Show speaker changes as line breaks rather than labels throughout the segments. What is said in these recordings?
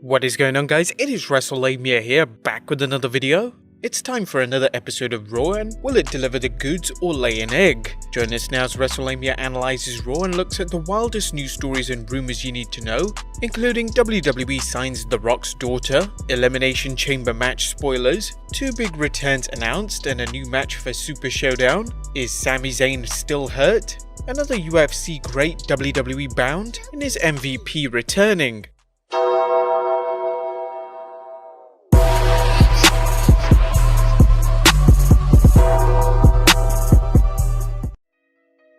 What is going on, guys? It is Wrestlemania here, back with another video. It's time for another episode of Raw, and will it deliver the goods or lay an egg? Join us now as Wrestlelamia analyzes Raw and looks at the wildest news stories and rumors you need to know, including WWE signs The Rock's daughter, Elimination Chamber match spoilers, 2 big returns announced and a new match for Super ShowDown, is Sami Zayn still hurt, another UFC great WWE bound, and is MVP returning?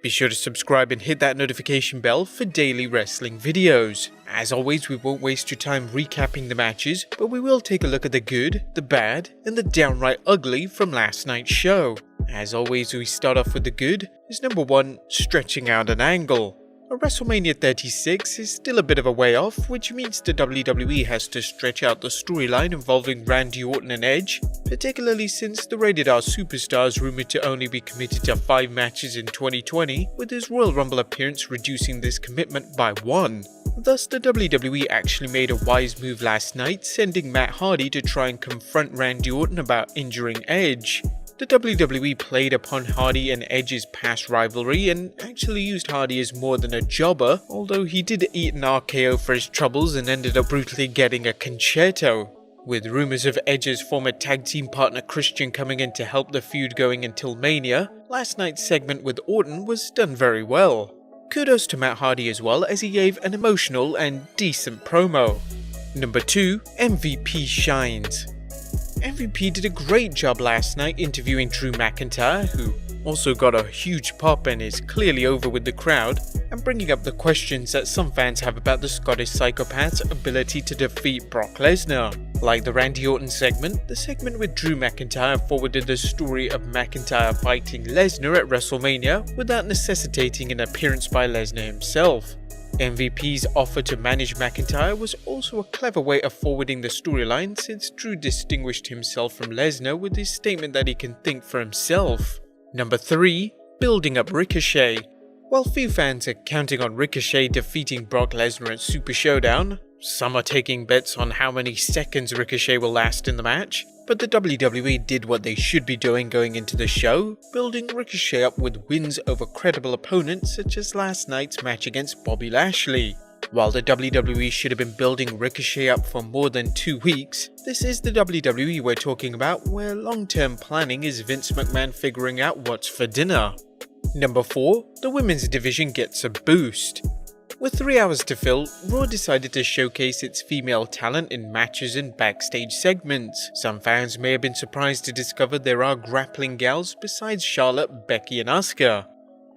Be sure to subscribe and hit that notification bell for daily wrestling videos. As always, we won't waste your time recapping the matches, but we will take a look at the good, the bad, and the downright ugly from last night's show. As always, we start off with the good, is number 1, stretching out an angle. WrestleMania 36 is still a bit of a way off, which means the WWE has to stretch out the storyline involving Randy Orton and Edge, particularly since the rated R superstar is rumored to only be committed to 5 matches in 2020, with his Royal Rumble appearance reducing this commitment by 1. Thus, the WWE actually made a wise move last night, sending Matt Hardy to try and confront Randy Orton about injuring Edge. The WWE played upon Hardy and Edge's past rivalry and actually used Hardy as more than a jobber, although he did eat an RKO for his troubles and ended up brutally getting a concerto. With rumours of Edge's former tag team partner Christian coming in to help the feud going until Mania, last night's segment with Orton was done very well. Kudos to Matt Hardy as well, as he gave an emotional and decent promo. Number 2, MVP shines. MVP did a great job last night interviewing Drew McIntyre, who also got a huge pop and is clearly over with the crowd, and bringing up the questions that some fans have about the Scottish psychopath's ability to defeat Brock Lesnar. Like the Randy Orton segment, the segment with Drew McIntyre forwarded the story of McIntyre fighting Lesnar at WrestleMania without necessitating an appearance by Lesnar himself. MVP's offer to manage McIntyre was also a clever way of forwarding the storyline, since Drew distinguished himself from Lesnar with his statement that he can think for himself. Number 3, building up Ricochet. While few fans are counting on Ricochet defeating Brock Lesnar at Super Showdown, some are taking bets on how many seconds Ricochet will last in the match, but the WWE did what they should be doing going into the show, building Ricochet up with wins over credible opponents such as last night's match against Bobby Lashley. While the WWE should have been building Ricochet up for more than 2 weeks, this is the WWE we're talking about, where long-term planning is Vince McMahon figuring out what's for dinner. Number 4, the women's division gets a boost. With 3 hours to fill, Raw decided to showcase its female talent in matches and backstage segments. Some fans may have been surprised to discover there are grappling gals besides Charlotte, Becky and Asuka.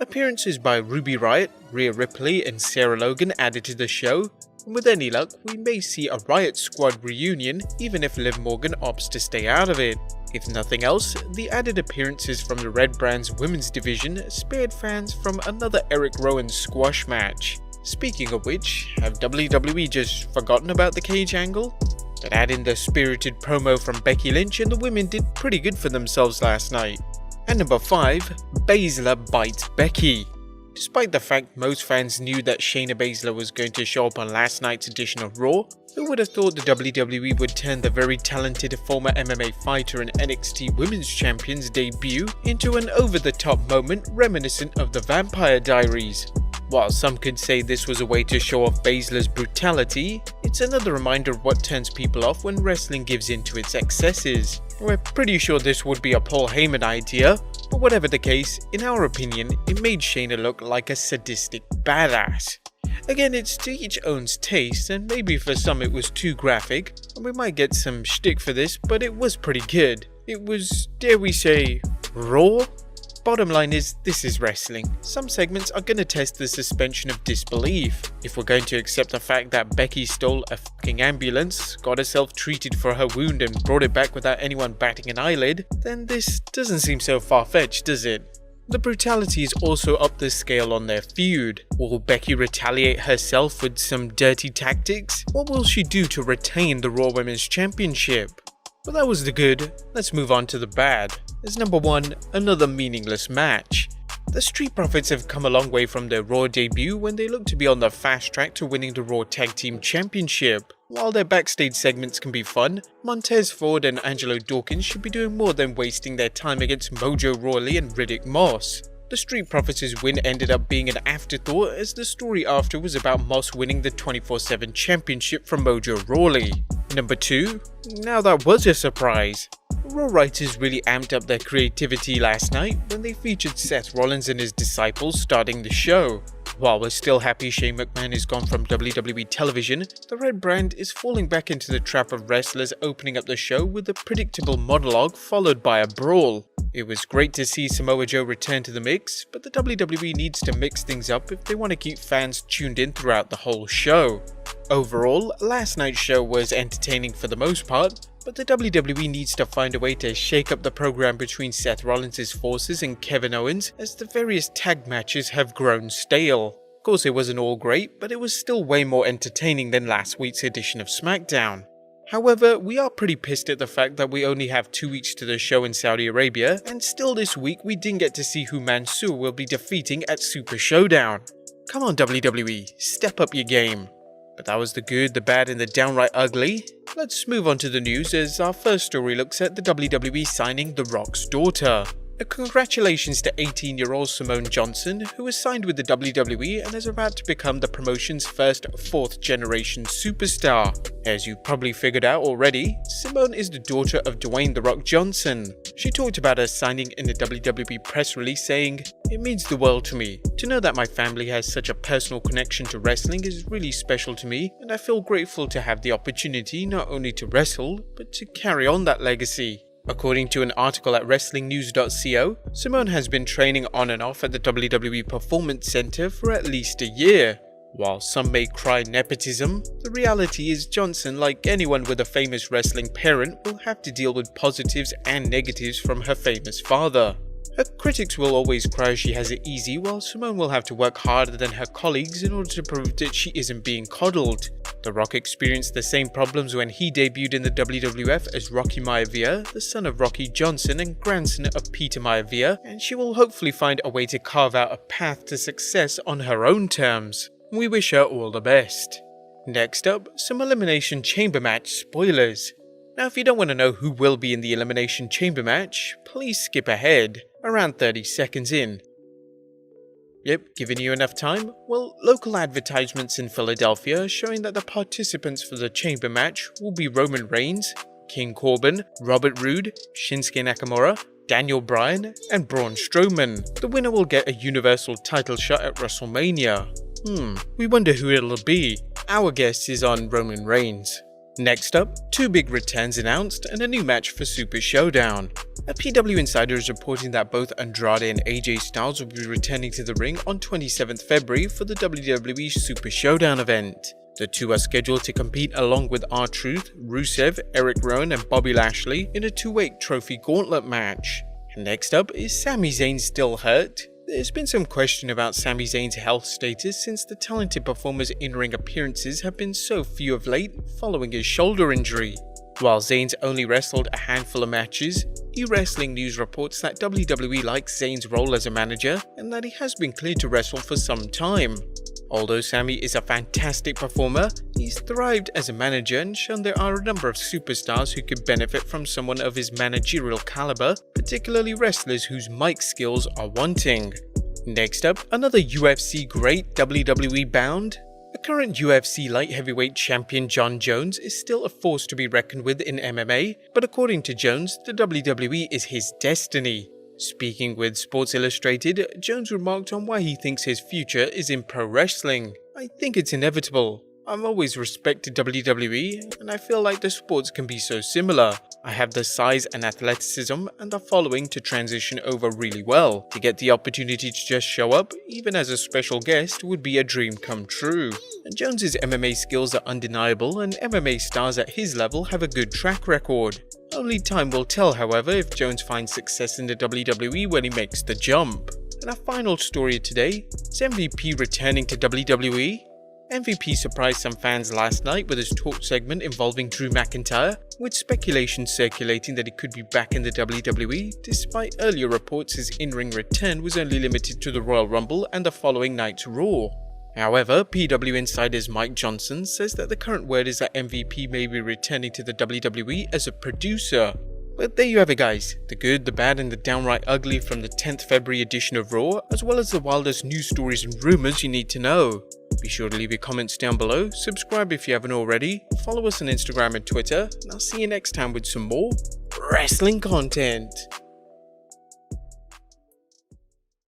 Appearances by Ruby Riott, Rhea Ripley and Sarah Logan added to the show, and with any luck we may see a Riott Squad reunion even if Liv Morgan opts to stay out of it. If nothing else, the added appearances from the Red Brand's women's division spared fans from another Eric Rowan squash match. Speaking of which, have WWE just forgotten about the cage angle? But add in the spirited promo from Becky Lynch and the women did pretty good for themselves last night. And number 5, Baszler bites Becky. Despite the fact most fans knew that Shayna Baszler was going to show up on last night's edition of Raw, who would have thought the WWE would turn the very talented former MMA fighter and NXT Women's Champion's debut into an over-the-top moment reminiscent of the Vampire Diaries? While some could say this was a way to show off Baszler's brutality, it's another reminder of what turns people off when wrestling gives in to its excesses. We're pretty sure this would be a Paul Heyman idea, but whatever the case, in our opinion, it made Shayna look like a sadistic badass. Again, it's to each own taste, and maybe for some it was too graphic, and we might get some shtick for this, but it was pretty good. It was, dare we say, raw? Bottom line is, this is wrestling. Some segments are going to test the suspension of disbelief. If we're going to accept the fact that Becky stole a fucking ambulance, got herself treated for her wound and brought it back without anyone batting an eyelid, then this doesn't seem so far-fetched, does it? The brutality is also up the scale on their feud. Will Becky retaliate herself with some dirty tactics? What will she do to retain the Raw Women's Championship? Well, that was the good. Let's move on to the bad. As number 1, another meaningless match. The Street Profits have come a long way from their Raw debut when they look to be on the fast track to winning the Raw Tag Team Championship. While their backstage segments can be fun, Montez Ford and Angelo Dawkins should be doing more than wasting their time against Mojo Rawley and Riddick Moss. The Street Profits' win ended up being an afterthought, as the story after was about Moss winning the 24/7 championship from Mojo Rawley. Number 2. Now that was a surprise. Raw writers really amped up their creativity last night when they featured Seth Rollins and his disciples starting the show. While we're still happy Shane McMahon is gone from WWE television, the Red Brand is falling back into the trap of wrestlers opening up the show with a predictable monologue followed by a brawl. It was great to see Samoa Joe return to the mix, but the WWE needs to mix things up if they want to keep fans tuned in throughout the whole show. Overall, last night's show was entertaining for the most part, but the WWE needs to find a way to shake up the program between Seth Rollins' forces and Kevin Owens, as the various tag matches have grown stale. Of course, it wasn't all great, but it was still way more entertaining than last week's edition of SmackDown. However, we are pretty pissed at the fact that we only have 2 weeks to the show in Saudi Arabia, and still this week we didn't get to see who Mansoor will be defeating at Super ShowDown. Come on WWE, step up your game. But that was the good, the bad and the downright ugly. Let's move on to the news, as our first story looks at the WWE signing The Rock's daughter. Congratulations to 18-year-old Simone Johnson, who was signed with the WWE and is about to become the promotion's first fourth-generation superstar. As you probably figured out already, Simone is the daughter of Dwayne "The Rock" Johnson. She talked about her signing in a WWE press release saying, "It means the world to me. To know that my family has such a personal connection to wrestling is really special to me, and I feel grateful to have the opportunity not only to wrestle, but to carry on that legacy." According to an article at WrestlingNews.co, Simone has been training on and off at the WWE Performance Center for at least a year. While some may cry nepotism, the reality is Johnson, like anyone with a famous wrestling parent, will have to deal with positives and negatives from her famous father. Her critics will always cry she has it easy, while Simone will have to work harder than her colleagues in order to prove that she isn't being coddled. The Rock experienced the same problems when he debuted in the WWF as Rocky Maivia, the son of Rocky Johnson and grandson of Peter Maivia, and she will hopefully find a way to carve out a path to success on her own terms. We wish her all the best. Next up, some Elimination Chamber match spoilers. Now, if you don't want to know who will be in the Elimination Chamber match, please skip ahead, around 30 seconds in. Yep, giving you enough time? Well, local advertisements in Philadelphia are showing that the participants for the Chamber match will be Roman Reigns, King Corbin, Robert Roode, Shinsuke Nakamura, Daniel Bryan, and Braun Strowman. The winner will get a Universal title shot at WrestleMania. We wonder who it'll be. Our guess is on Roman Reigns. Next up, 2 big returns announced and a new match for Super ShowDown. A PW Insider is reporting that both Andrade and AJ Styles will be returning to the ring on 27th February for the WWE Super ShowDown event. The two are scheduled to compete along with R-Truth, Rusev, Eric Rowan and Bobby Lashley in a 2-weight trophy gauntlet match. Next up, is Sami Zayn still hurt? There's been some question about Sami Zayn's health status since the talented performer's in-ring appearances have been so few of late following his shoulder injury. While Zayn's only wrestled a handful of matches, eWrestling News reports that WWE likes Zayn's role as a manager and that he has been cleared to wrestle for some time. Although Sami is a fantastic performer, he's thrived as a manager and shown there are a number of superstars who could benefit from someone of his managerial caliber, particularly wrestlers whose mic skills are wanting. Next up, another UFC great, WWE bound. The current UFC light heavyweight champion Jon Jones is still a force to be reckoned with in MMA, but according to Jones, the WWE is his destiny. Speaking with Sports Illustrated, Jones remarked on why he thinks his future is in pro wrestling. "I think it's inevitable. I've always respected WWE, and I feel like the sports can be so similar. I have the size and athleticism and the following to transition over really well. To get the opportunity to just show up, even as a special guest, would be a dream come true." And Jones's MMA skills are undeniable, and MMA stars at his level have a good track record. Only time will tell, however, if Jones finds success in the WWE when he makes the jump. And our final story today is MVP returning to WWE. MVP surprised some fans last night with his talk segment involving Drew McIntyre, with speculation circulating that he could be back in the WWE, despite earlier reports his in-ring return was only limited to the Royal Rumble and the following night's Raw. However, PW Insider's Mike Johnson says that the current word is that MVP may be returning to the WWE as a producer. But there you have it guys, the good, the bad and the downright ugly from the 10th February edition of Raw, as well as the wildest news stories and rumours you need to know. Be sure to leave your comments down below, subscribe if you haven't already, follow us on Instagram and Twitter, and I'll see you next time with some more wrestling content.